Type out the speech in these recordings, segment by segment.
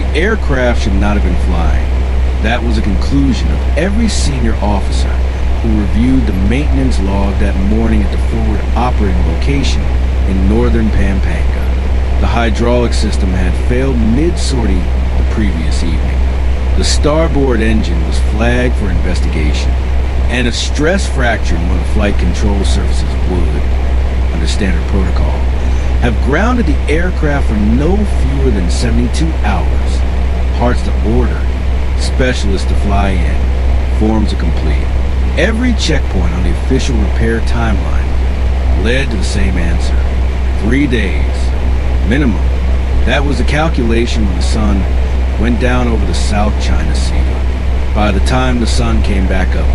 The aircraft should not have been flying. That was a conclusion of every senior officer who reviewed the maintenance log that morning at the forward operating location in northern Pampanga. The hydraulic system had failed mid-sortie the previous evening. The starboard engine was flagged for investigation, and a stress fracture in one of the flight control surfaces would, under standard protocol, have grounded the aircraft for no fewer than 72 hours. Parts to order, specialists to fly in, forms to complete. Every checkpoint on the official repair timeline led to the same answer. 3 days, minimum. That was the calculation when the sun went down over the South China Sea. By the time the sun came back up,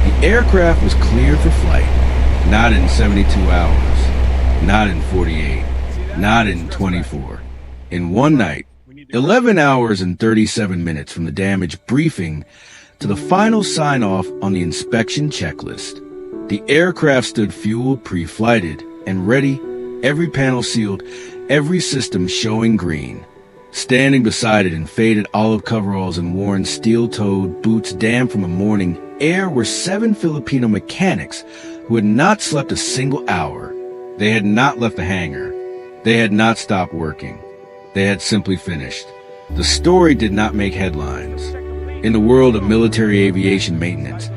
the aircraft was cleared for flight. Not in 72 hours, not in 48, not in 24. In one night, 11 hours and 37 minutes from the damage briefing to the final sign-off on the inspection checklist. The aircraft stood fueled, pre-flighted, and ready, every panel sealed, every system showing green. Standing beside it in faded olive coveralls and worn steel-toed boots damp from a morning air were 7 Filipino mechanics who had not slept a single hour. They had not left the hangar. They had not stopped working. They had simply finished. The story did not make headlines. In the world of military aviation maintenance,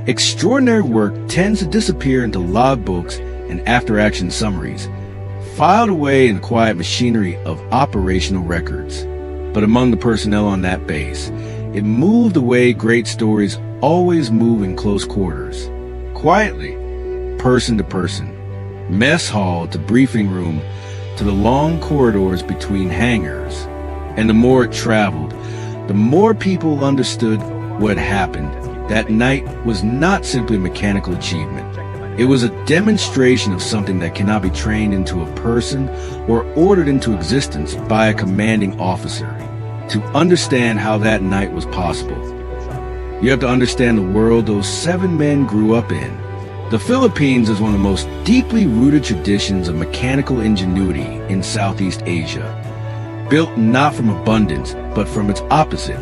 extraordinary work tends to disappear into logbooks and after-action summaries, filed away in the quiet machinery of operational records. But among the personnel on that base, it moved the way great stories always move in close quarters. Quietly, person to person, mess hall to briefing room to the long corridors between hangars. And the more it traveled, the more people understood what happened. That night was not simply a mechanical achievement. It was a demonstration of something that cannot be trained into a person or ordered into existence by a commanding officer. To understand how that night was possible, you have to understand the world those 7 men grew up in. The Philippines is one of the most deeply rooted traditions of mechanical ingenuity in Southeast Asia. Built not from abundance, but from its opposite.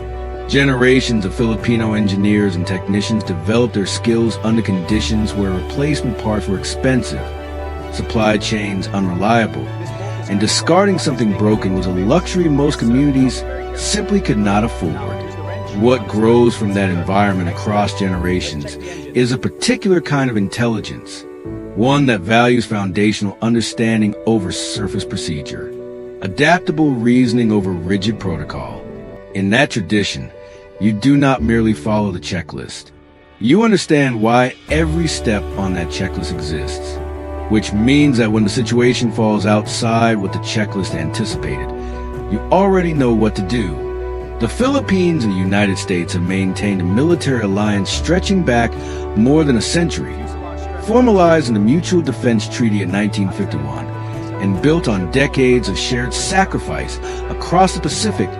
Generations of Filipino engineers and technicians developed their skills under conditions where replacement parts were expensive, supply chains unreliable, and discarding something broken was a luxury most communities simply could not afford. What grows from that environment across generations is a particular kind of intelligence, one that values foundational understanding over surface procedure, adaptable reasoning over rigid protocol. In that tradition, you do not merely follow the checklist. You understand why every step on that checklist exists, which means that when the situation falls outside what the checklist anticipated, you already know what to do. The Philippines and the United States have maintained a military alliance stretching back more than a century, formalized in the Mutual Defense Treaty in 1951, and built on decades of shared sacrifice across the Pacific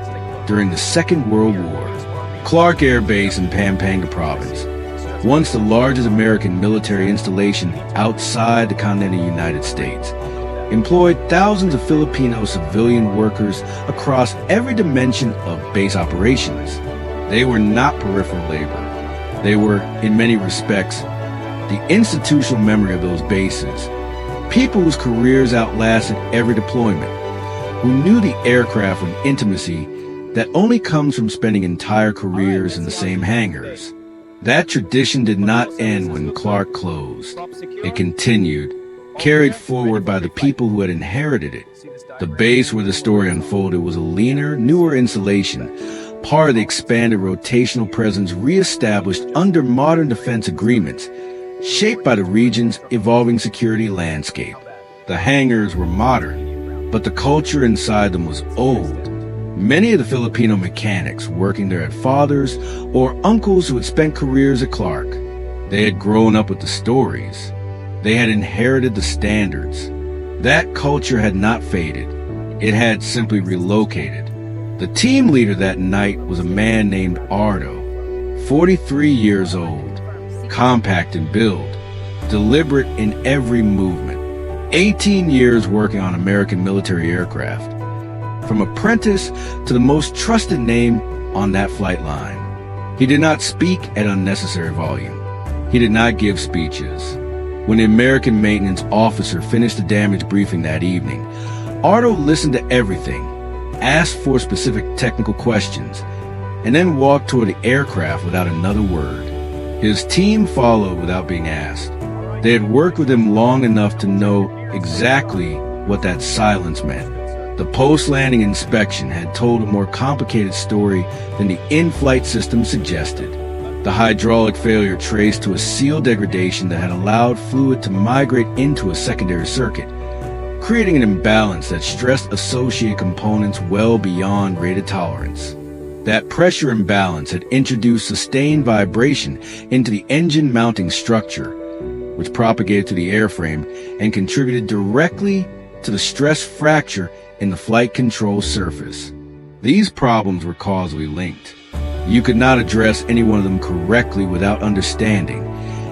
during the Second World War. Clark Air Base in Pampanga Province, once the largest American military installation outside the continental United States, employed thousands of Filipino civilian workers across every dimension of base operations. They were not peripheral labor. They were, in many respects, the institutional memory of those bases. People whose careers outlasted every deployment, who knew the aircraft with intimacy that only comes from spending entire careers in the same hangars. That tradition did not end when Clark closed. It continued, carried forward by the people who had inherited it. The base where the story unfolded was a leaner, newer installation, part of the expanded rotational presence reestablished under modern defense agreements, shaped by the region's evolving security landscape. The hangars were modern, but the culture inside them was old. Many of the Filipino mechanics working there had fathers or uncles who had spent careers at Clark. They had grown up with the stories. They had inherited the standards. That culture had not faded. It had simply relocated. The team leader that night was a man named Ardo, 43 years old, compact in build, deliberate in every movement, 18 years working on American military aircraft. from apprentice to the most trusted name on that flight line. He did not speak at unnecessary volume. He did not give speeches. When the American maintenance officer finished the damage briefing that evening, Ardo listened to everything, asked for specific technical questions, and then walked toward the aircraft without another word. His team followed without being asked. They had worked with him long enough to know exactly what that silence meant. The post-landing inspection had told a more complicated story than the in-flight system suggested. The hydraulic failure traced to a seal degradation that had allowed fluid to migrate into a secondary circuit, creating an imbalance that stressed associated components well beyond rated tolerance. That pressure imbalance had introduced sustained vibration into the engine mounting structure, which propagated to the airframe and contributed directly to the stress fracture in the flight control surface. These problems were causally linked. You could not address any one of them correctly without understanding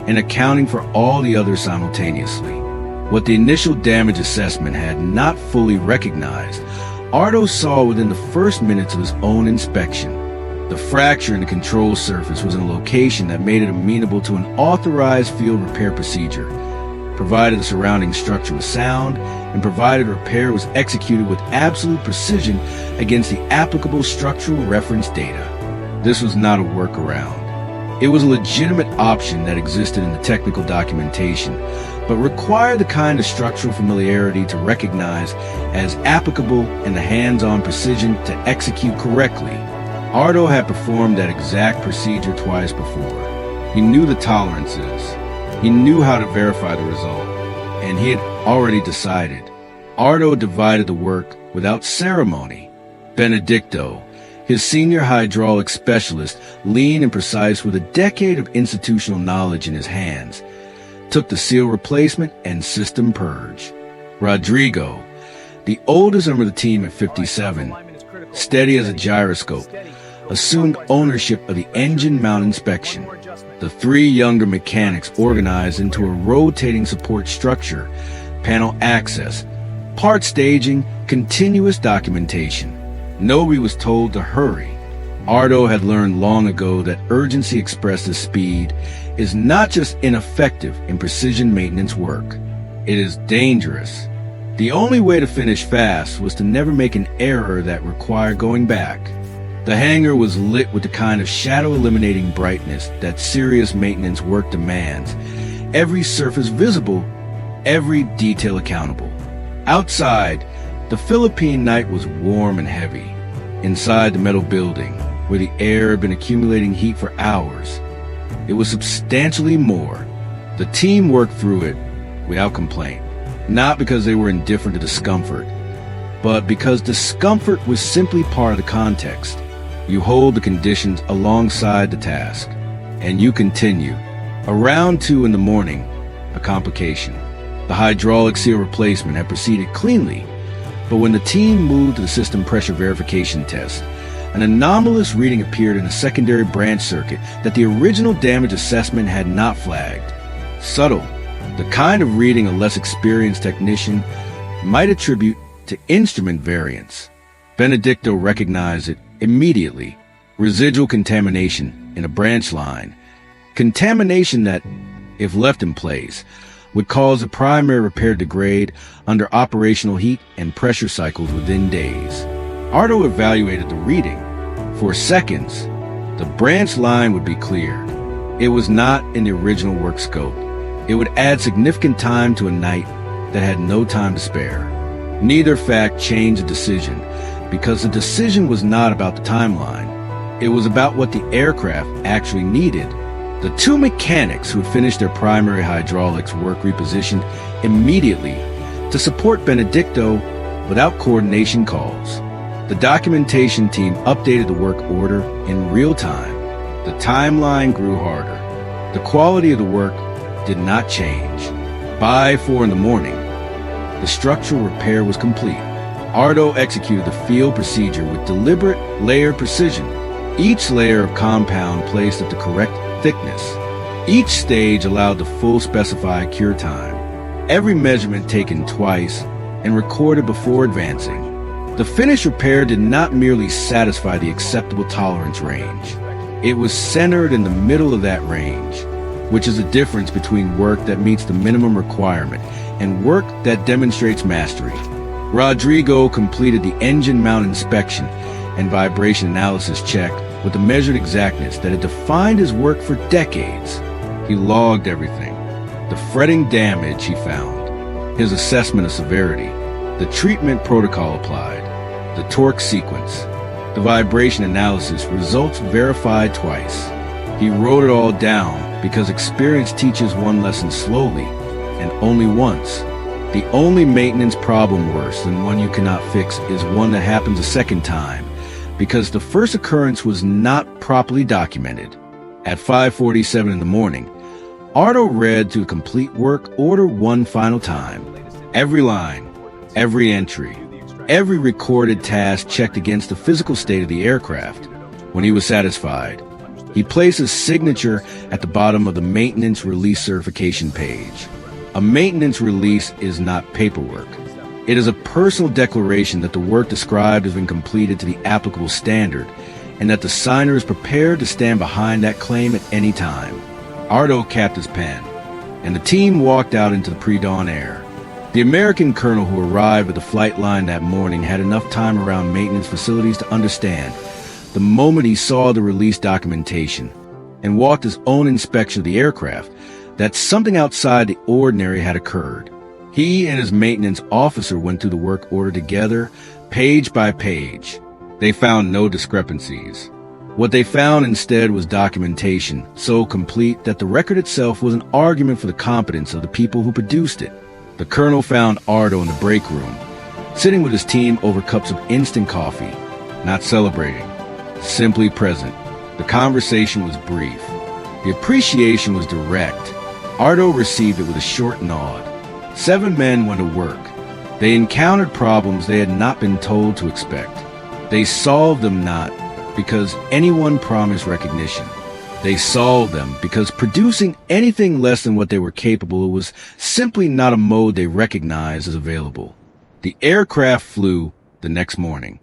and accounting for all the others simultaneously. What the initial damage assessment had not fully recognized, Ardo saw within the first minutes of his own inspection. The fracture in the control surface was in a location that made it amenable to an authorized field repair procedure, provided the surrounding structure was sound, and provided repair was executed with absolute precision against the applicable structural reference data. This was not a workaround. It was a legitimate option that existed in the technical documentation, but required the kind of structural familiarity to recognize as applicable and the hands-on precision to execute correctly. Ardo had performed that exact procedure twice before. He knew the tolerances. He knew how to verify the result, and he had already decided. Ardo divided the work without ceremony. Benedicto, his senior hydraulic specialist, lean and precise with a decade of institutional knowledge in his hands, took the seal replacement and system purge. Rodrigo, the oldest member of the team at 57, steady as a gyroscope, assumed ownership of the engine mount inspection. The three younger mechanics organized into a rotating support structure, panel access, part staging, continuous documentation. Nobody was told to hurry. Ardo had learned long ago that urgency expressed as speed is not just ineffective in precision maintenance work. It is dangerous. The only way to finish fast was to never make an error that required going back. The hangar was lit with the kind of shadow-eliminating brightness that serious maintenance work demands. Every surface visible, every detail accountable. Outside, the Philippine night was warm and heavy. Inside the metal building, where the air had been accumulating heat for hours, it was substantially more. The team worked through it without complaint, not because they were indifferent to discomfort, but because discomfort was simply part of the context. You hold the conditions alongside the task, and you continue. Around 2 in the morning, a complication. The hydraulic seal replacement had proceeded cleanly, but when the team moved to the system pressure verification test, an anomalous reading appeared in a secondary branch circuit that the original damage assessment had not flagged. Subtle, the kind of reading a less experienced technician might attribute to instrument variance. Benedicto recognized it immediately. Residual contamination in a branch line. Contamination that, if left in place, would cause the primary repair to degrade under operational heat and pressure cycles within days. Ardo evaluated the reading. For seconds, the branch line would be cleared. It was not in the original work scope. It would add significant time to a night that had no time to spare. Neither fact changed the decision, because the decision was not about the timeline. It was about what the aircraft actually needed. The two mechanics who had finished their primary hydraulics work repositioned immediately to support Benedicto without coordination calls. The documentation team updated the work order in real time. The timeline grew harder. The quality of the work did not change. By 4 in the morning, the structural repair was complete. Ardo executed the field procedure with deliberate, layered precision, each layer of compound placed at the correct thickness. Each stage allowed the full specified cure time. Every measurement taken twice and recorded before advancing. The finished repair did not merely satisfy the acceptable tolerance range. It was centered in the middle of that range, which is the difference between work that meets the minimum requirement and work that demonstrates mastery. Rodrigo completed the engine mount inspection and vibration analysis check with the measured exactness that had defined his work for decades. He logged everything: the fretting damage he found, his assessment of severity, the treatment protocol applied, the torque sequence, the vibration analysis, results verified twice. He wrote it all down because experience teaches one lesson slowly and only once. The only maintenance problem worse than one you cannot fix is one that happens a second time, because the first occurrence was not properly documented. At 5:47 in the morning, Ardo read to the complete work order one final time. Every line, every entry, every recorded task checked against the physical state of the aircraft. When he was satisfied, he placed his signature at the bottom of the maintenance release certification page. A maintenance release is not paperwork. It is a personal declaration that the work described has been completed to the applicable standard, and that the signer is prepared to stand behind that claim at any time. Ardo capped his pen, and the team walked out into the pre-dawn air. The American colonel who arrived at the flight line that morning had enough time around maintenance facilities to understand, the moment he saw the release documentation and walked his own inspection of the aircraft, that something outside the ordinary had occurred. He and his maintenance officer went through the work order together, page by page. They found no discrepancies. What they found instead was documentation so complete that the record itself was an argument for the competence of the people who produced it. The colonel found Ardo in the break room, sitting with his team over cups of instant coffee, not celebrating, simply present. The conversation was brief. The appreciation was direct. Ardo received it with a short nod. 7 men went to work. They encountered problems they had not been told to expect. They solved them not because anyone promised recognition. They solved them because producing anything less than what they were capable of was simply not a mode they recognized as available. The aircraft flew the next morning.